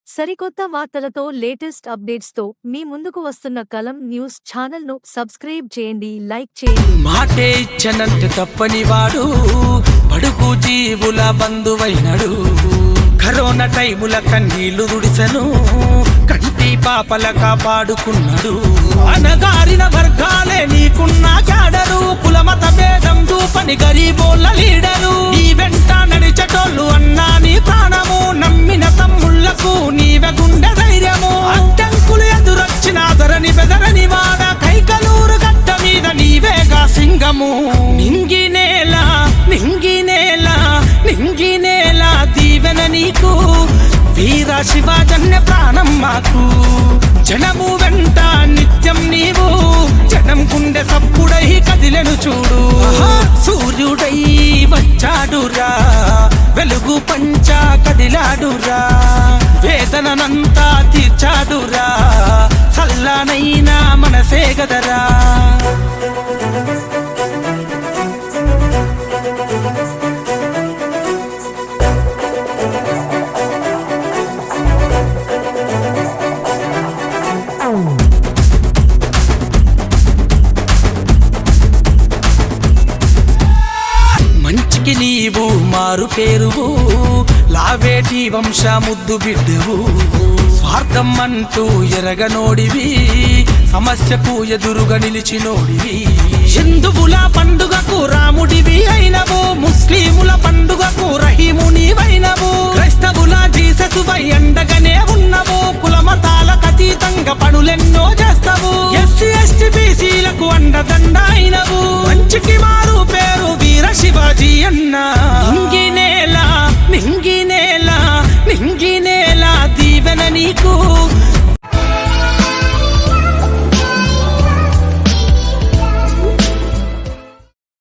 సరికొత్త వార్తలతో latest updates తో మీ ముందుకు వస్తున్న కలం న్యూస్ ఛానల్ ను సబ్స్క్రైబ్ చేయండి, లైక్ చేయండి. మాటే ఇచ్చనంటే తప్పని వాడు బడుగు జీవుల బంధువైనడు. కరోనా టైముల కన్నీళ్లు దుడిసెను, కంటి పాపల కాపాడుకున్నాడు. అనగారిన వర్గాలే నీకున్న క్యాడరు, కులమత భేదం దూపని గరీబోళ్ళ లీడరు. నీ వెంట నడిచెటోళ్ళు అన్నా నీ ప్రాణము, నమ్మిన తమ్ముళ్లకు నీవే గుండె ధైర్యము. అడ్డంకులు ఎదురొచ్చిన ధరని బెదరని వాడ, కైకలూరు గడ్డ మీద నీవేగా సింగము. నింగినేల నింగినేల నింగినేల దీవెన నీకు, వీర శివజన్య ప్రాణం మాకు. జనము వెంట నిత్యం నీవు, జనం గుండె సప్పుడై కదిలెను చూడు. సూర్యుడై వచ్చాడురా, వెలుగు పంచ కదిలాడురా, వేదనంతా తీర్చాడురా, చల్లనైనా మనసే గదరా. మంచికి నీవు మారు పేరువు, లావేటి వంశ ముద్దు బిడ్డవు. స్వార్థం అంటూ ఎరగనోడివి, సమస్యకు ఎదురుగా నిలిచినోడివి. హిందువుల పండుగకు రాముడివి అయినవు, ముస్లిముల పండుగకు రహీము నీవైనవు. క్రైస్తవుల జీససువై అండగానే ఉన్నవు, కులమతాలకు అతీతంగా పనులెన్నో చేస్తావు. ఎస్సీ ఎస్టీ బీసీలకు అండదండ అయినవు, మంచికి మారు పేరు వీర శివాజీ అన్న. నింగినేల నింగినేల నింగినేల దీవెన నీకు,